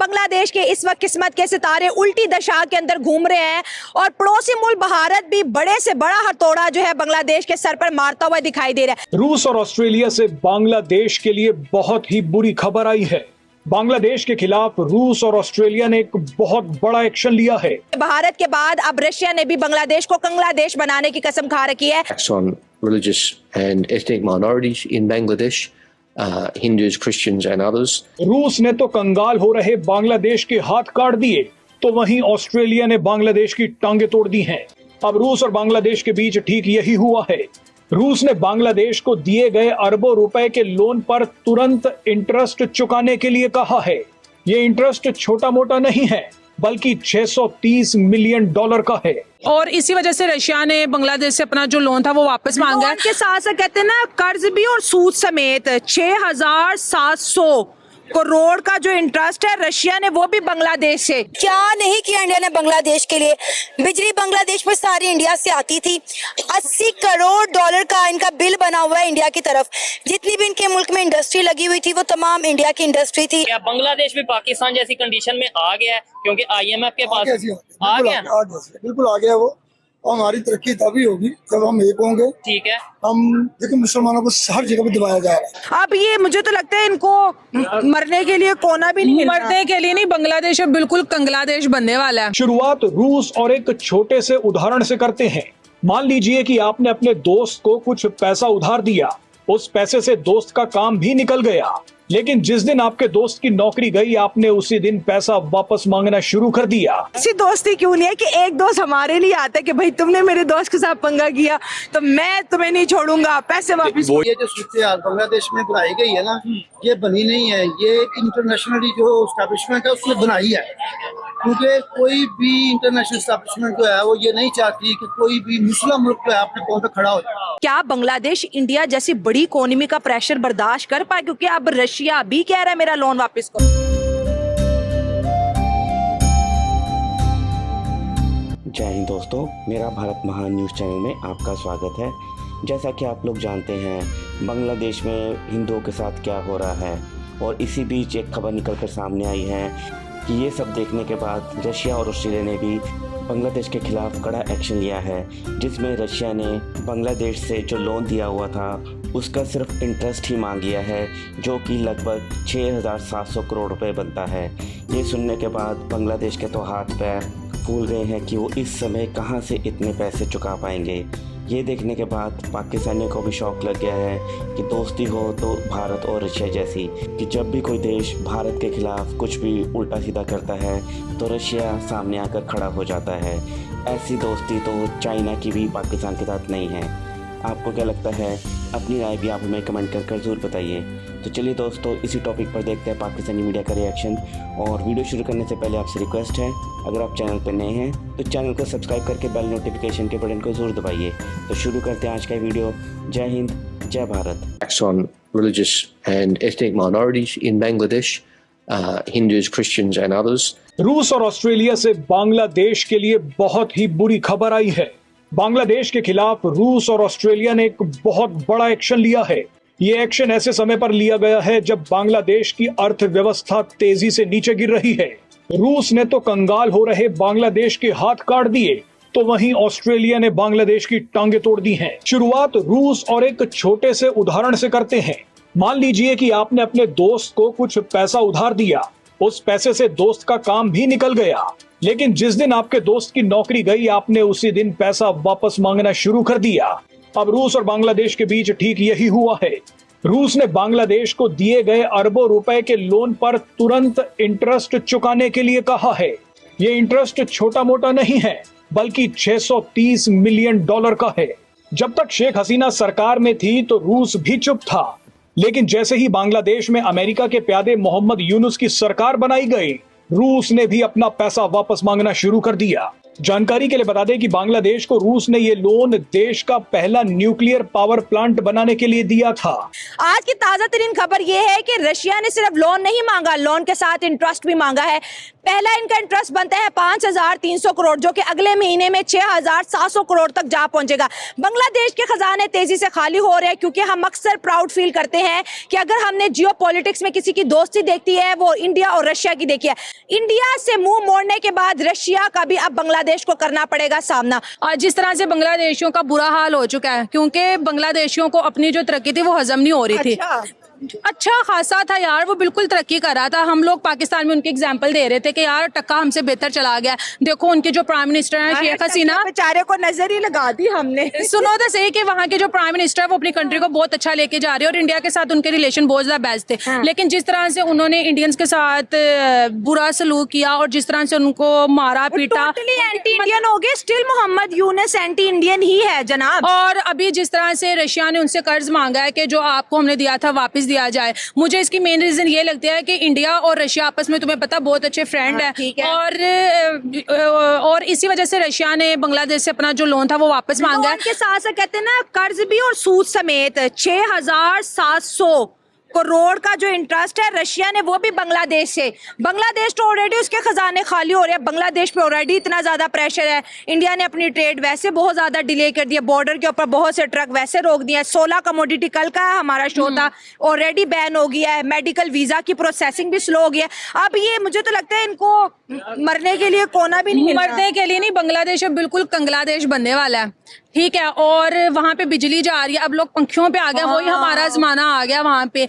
बांग्लादेश के इस वक्त किस्मत के सितारे उल्टी दशा के अंदर घूम रहे हैं और पड़ोसी मुल्क भारत भी बड़े से बड़ा हथौड़ा जो है बांग्लादेश के सर पर मारता हुआ दिखाई दे रहा है। रूस और ऑस्ट्रेलिया से बांग्लादेश के लिए बहुत ही बुरी खबर आई है। बांग्लादेश के खिलाफ रूस और ऑस्ट्रेलिया ने एक बहुत बड़ा एक्शन लिया है। भारत के बाद अब रशिया ने भी बांग्लादेश को कंगलादेश बनाने की कसम खा रखी है। On religious and ethnic minorities in Bangladesh, Hindus, Christians and others. रूस ने तो कंगाल हो रहे बांग्लादेश के हाथ काट दिए, तो वहीं ऑस्ट्रेलिया ने बांग्लादेश की टांगे तोड़ दी हैं। अब रूस और बांग्लादेश के बीच ठीक यही हुआ है। रूस ने बांग्लादेश को दिए गए अरबों रुपए के लोन पर तुरंत इंटरेस्ट चुकाने के लिए कहा है। ये इंटरेस्ट छोटा मोटा नहीं है, बल्कि $630 मिलियन का है। और इसी वजह से रशिया ने बांग्लादेश से अपना जो लोन था वो वापस मांगा है। के साथ साथ कहते हैं ना, कर्ज भी और सूद समेत 6,700 करोड़ का जो इंटरेस्ट है रशिया ने वो भी बांग्लादेश से। क्या नहीं किया इंडिया ने बांग्लादेश के लिए। बिजली बांग्लादेश में सारी इंडिया से आती थी। $80 करोड़ का इनका बिल बना हुआ है इंडिया की तरफ। जितनी भी इनके मुल्क में इंडस्ट्री लगी हुई थी वो तमाम इंडिया की इंडस्ट्री थी। क्या बांग्लादेश भी पाकिस्तान जैसी कंडीशन में आ गया है? क्योंकि IMF के पास आ गया ना? बिल्कुल आ गया वो। और हमारी तरक्की तभी होगी जब हम एक होंगे। ठीक है, हम देखिए मुसलमानों को हर जगह पे दबाया जा रहा है। अब ये मुझे तो लगता है इनको मरने के लिए कोना भी नहीं मिलना। मरने के लिए नहीं, बांग्लादेश अब बिल्कुल कंगलादेश बनने वाला है। शुरुआत रूस और एक छोटे से उदाहरण से करते हैं। मान लीजिए कि आपने अपने दोस्त को कुछ पैसा उधार दिया, उस पैसे से दोस्त का काम भी निकल गया, लेकिन जिस दिन आपके दोस्त की नौकरी गई, आपने उसी दिन पैसा वापस मांगना शुरू कर दिया। ऐसी दोस्ती क्यों नहीं है कि एक दोस्त हमारे लिए आता है कि भाई तुमने मेरे दोस्त के साथ पंगा किया तो मैं तुम्हें नहीं छोड़ूंगा, पैसे वापस। ये जो सूरत बांग्लादेश में बनाई गई है ना, ये बनी नहीं है, ये इंटरनेशनली जो एस्टैब्लिशमेंट है उसने बनाई है। क्योंकि कोई भी इंटरनेशनल एस्टैब्लिशमेंट जो है वो ये नहीं चाहती कि कोई भी मुस्लिम मुल्क जो है अपने पांव पे खड़ा हो जाए। क्या बांग्लादेश इंडिया जैसी बड़ी इकोनॉमी का प्रेशर बर्दाश्त कर पाए? क्योंकि अब रशिया भी कह रहा है मेरा लोन वापस करो। जय हिंद दोस्तों, मेरा भारत महान न्यूज़ चैनल में आपका स्वागत है। जैसा कि आप लोग जानते हैं, बांग्लादेश में हिंदुओं के साथ क्या हो रहा है, और इसी बीच एक खबर निकलकर सामने आई है कि ये सब देखने के बाद रशिया और ऑस्ट्रेलिया ने भी बांग्लादेश के खिलाफ कड़ा एक्शन लिया है, जिसमें रशिया ने बांग्लादेश से जो लोन दिया हुआ था उसका सिर्फ इंटरेस्ट ही मांग लिया है, जो कि लगभग 6,700 करोड़ रुपए बनता है। ये सुनने के बाद बांग्लादेश के तो हाथ पैर फूल गए हैं कि वो इस समय कहां से इतने पैसे चुका पाएंगे। ये देखने के बाद पाकिस्तानियों को भी शौक लग गया है कि दोस्ती हो तो भारत और रशिया जैसी, कि जब भी कोई देश भारत के खिलाफ कुछ भी उल्टा सीधा करता है तो रशिया सामने आकर खड़ा हो जाता है। ऐसी दोस्ती तो चाइना की भी पाकिस्तान के साथ नहीं है। आपको क्या लगता है? अपनी राय भी आप हमें कमेंट कर ज़रूर बताइए। तो चलिए दोस्तों, इसी टॉपिक पर देखते हैं पाकिस्तानी मीडिया का रिएक्शन। और वीडियो शुरू करने से पहले आपसे रिक्वेस्ट है, अगर आप चैनल पर नए हैं तो चैनल को सब्सक्राइब करके बेल नोटिफिकेशन के बटन को ज़रूर दबाइए। तो शुरू करते हैं आज का वीडियो। जय हिंद, जय Bharat. On religious and ethnic minorities in Bangladesh, Hindus, Christians and others. रूस और ऑस्ट्रेलिया से बांग्लादेश के लिए बहुत ही बुरी खबर आई है। बांग्लादेश के खिलाफ रूस और ऑस्ट्रेलिया ने एक बहुत बड़ा एक्शन लिया है। ये एक्शन ऐसे समय पर लिया गया है जब बांग्लादेश की अर्थव्यवस्था तेजी से नीचे गिर रही है। रूस ने तो कंगाल हो रहे बांग्लादेश के हाथ काट दिए, तो वहीं ऑस्ट्रेलिया ने बांग्लादेश की टांगे तोड़ दी हैं। शुरुआत रूस और एक छोटे से उदाहरण से करते हैं। मान लीजिए कि आपने अपने दोस्त को कुछ पैसा उधार दिया, उस पैसे से दोस्त का काम भी निकल गया, लेकिन जिस दिन आपके दोस्त की नौकरी गई, आपने उसी दिन पैसा वापस मांगना शुरू कर दिया। अब रूस और बांग्लादेश के बीच ठीक यही हुआ है। रूस ने बांग्लादेश को दिए गए अरबों रुपए के लोन पर तुरंत इंटरेस्ट चुकाने के लिए कहा है। ये इंटरेस्ट छोटा मोटा नहीं है, बल्कि $630 मिलियन का है। जब तक शेख हसीना सरकार में थी तो रूस भी चुप था, लेकिन जैसे ही बांग्लादेश में अमेरिका के प्यादे मोहम्मद यूनुस की सरकार बनाई गई, रूस ने भी अपना पैसा वापस मांगना शुरू कर दिया। जानकारी के लिए बता दें कि बांग्लादेश को रूस ने ये लोन देश का पहला न्यूक्लियर पावर प्लांट बनाने के लिए दिया था। आज की ताजा तरीन खबर यह है कि रशिया ने सिर्फ लोन नहीं मांगा, लोन के साथ इंटरेस्ट भी मांगा है। पहला इनका इंटरेस्ट बनता है 5,300 करोड़, जो कि अगले महीने में 6,700 करोड़ तक जा पहुंचेगा। बांग्लादेश के खजाने तेजी से खाली हो रहे हैं, क्योंकि हम अक्सर प्राउड फील करते हैं कि अगर हमने जियो पॉलिटिक्स में किसी की दोस्ती देखती है वो इंडिया और रशिया की देखी है। इंडिया से मुंह मोड़ने के बाद रशिया का भी अब बांग्लादेश को करना पड़ेगा सामना। आज जिस तरह से बांग्लादेशियों का बुरा हाल हो चुका है, क्योंकि बांग्लादेशियों को अपनी जो तरक्की थी वो हजम नहीं हो रही थी। अच्छा खासा था यार, वो बिल्कुल तरक्की कर रहा था। हम लोग पाकिस्तान में उनके एग्जाम्पल दे रहे थे कि यार टक्का हमसे बेहतर चला गया। देखो उनके जो प्राइम मिनिस्टर हैं शेख हसीना, बेचारे को नजर ही लगा दी हमने। सुनो तो सही कि वहाँ के जो प्राइम मिनिस्टर है वो अपनी कंट्री को बहुत अच्छा लेके जा रहे हैं और इंडिया के साथ उनके रिलेशन बहुत ज्यादा बेस्ट थे। हाँ। लेकिन जिस तरह से उन्होंने इंडियंस के साथ बुरा सलूक किया और जिस तरह से उनको मारा पीटा, टोटली एंटी इंडियन हो गए। Still Mohammad Yunus anti Indian ही है जनाब। और अभी जिस तरह से रशिया ने उनसे कर्ज मांगा है कि जो आपको हमने दिया था वापस दिया जाए, मुझे इसकी मेन रीजन ये लगता है कि इंडिया और रशिया आपस में तुम्हें पता बहुत अच्छे फ्रेंड हाँ, है, ठीक है। और इसी वजह से रशिया ने बांग्लादेश से अपना जो लोन था वो वापस मांगा है। लोन के साथ साथ कहते हैं ना कर्ज भी और सूद समेत 6,700 करोड़ का जो इंटरेस्ट है रशिया ने वो भी बांग्लादेश से। बांग्लादेश तो ऑलरेडी उसके खजाने खाली हो रहे हैं, बांग्लादेश पे ऑलरेडी इतना ज्यादा प्रेशर है। इंडिया ने अपनी ट्रेड वैसे बहुत ज्यादा डिले कर दिया, बॉर्डर के ऊपर बहुत से ट्रक वैसे रोक दिया। 16 कमोडिटी कल का हमारा शो था, ऑलरेडी बैन हो गया है। मेडिकल वीजा की प्रोसेसिंग भी स्लो हो गया है। अब ये मुझे तो लगता है इनको मरने के लिए कोना भी नहीं मिल रहा। मरने के लिए नहीं, बांग्लादेश अब बिल्कुल कंगलादेश बनने वाला है, ठीक है। और वहाँ पे बिजली जा रही है, अब लोग पंखियों पे आ गए, वही हमारा जमाना आ गया। वहाँ पे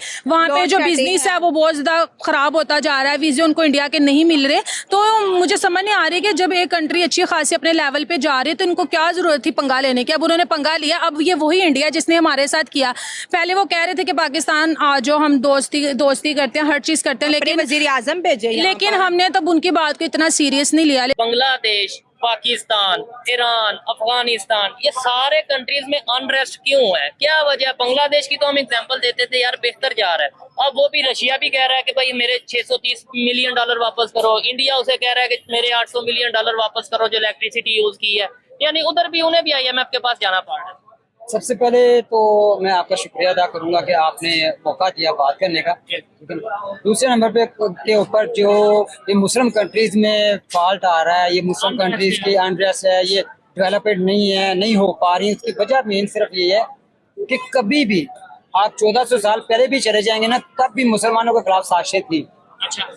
जो बिजनेस है वो बहुत ज्यादा खराब होता जा रहा है, वीजे उनको इंडिया के नहीं मिल रहे। तो मुझे समझ नहीं आ रही कि जब एक कंट्री अच्छी खासी अपने लेवल पे जा रही है तो इनको क्या जरूरत थी पंगा लेने की। अब उन्होंने पंगा लिया, अब ये वही इंडिया जिसने हमारे साथ किया। पहले वो कह रहे थे कि पाकिस्तान आ जाओ, हम दोस्ती करते हैं, हर चीज करते हैं, लेकिन वजीर आजम भेजे, लेकिन हमने तब उनकी बात को इतना सीरियस नहीं लिया। बांग्लादेश, पाकिस्तान, ईरान, अफगानिस्तान, ये सारे कंट्रीज में अनरेस्ट क्यों है? क्या वजह? बांग्लादेश की तो हम एग्जांपल देते थे यार, बेहतर जा रहा है। अब वो भी रशिया भी कह रहा है कि भाई मेरे 630 मिलियन डॉलर वापस करो। इंडिया उसे कह रहा है कि मेरे 800 मिलियन डॉलर वापस करो जो इलेक्ट्रिसिटी यूज की है। यानी उधर भी उन्हें भी IMF के पास जाना पड़ रहा है। सबसे पहले तो मैं आपका शुक्रिया अदा करूंगा कि आपने मौका दिया बात करने का। दूसरे नंबर पे के ऊपर जो ये मुस्लिम कंट्रीज में फॉल्ट आ रहा है, ये मुस्लिम कंट्रीज की अनरेस्ट है, ये डेवलपमेंट नहीं है, नहीं हो पा रही। उसकी वजह मेन सिर्फ ये है कि कभी भी आप 1400 साल पहले भी चले जाएंगे ना, तब भी मुसलमानों के खिलाफ साजिशें थी,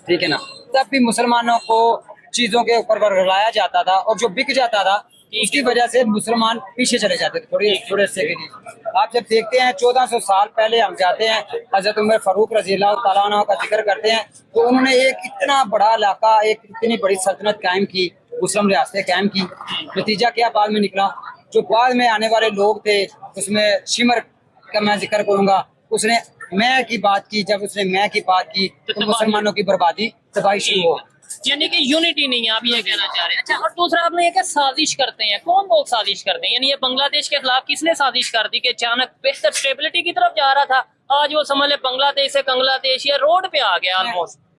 ठीक है ना। तब भी मुसलमानों को चीजों के ऊपर वर्गलाया जाता था और जो बिक जाता था उसकी वजह से मुसलमान पीछे चले जाते थे थोड़े से के लिए। आप जब देखते हैं 1400 साल पहले हम जाते हैं, हजरत उमर फारूक रज़ी अल्लाह तआला अन्हु का जिक्र करते हैं, तो उन्होंने एक इतना बड़ा इलाका, एक इतनी बड़ी सल्तनत कायम की, मुस्लिम रियासतें कायम की। नतीजा क्या बाद में निकला? जो बाद में आने वाले लोग थे, उसमें शिमर का मैं जिक्र करूंगा, उसने मैं की बात की। जब उसने मैं की बात की तो मुसलमानों की बर्बादी, तबाही शुरू हो। यानी कि यूनिटी नहीं है, आप ये कहना चाह रहे हैं। अच्छा, और दूसरा आपने ये क्या साजिश करते हैं? कौन लोग साजिश करते हैं? यानी ये बांग्लादेश के खिलाफ किसने साजिश कर दी कि अचानक बेहतर स्टेबिलिटी की तरफ जा रहा था, आज वो समझ ले बांग्लादेश से कंगलादेश या रोड पे आ गया ऑलमोस्ट।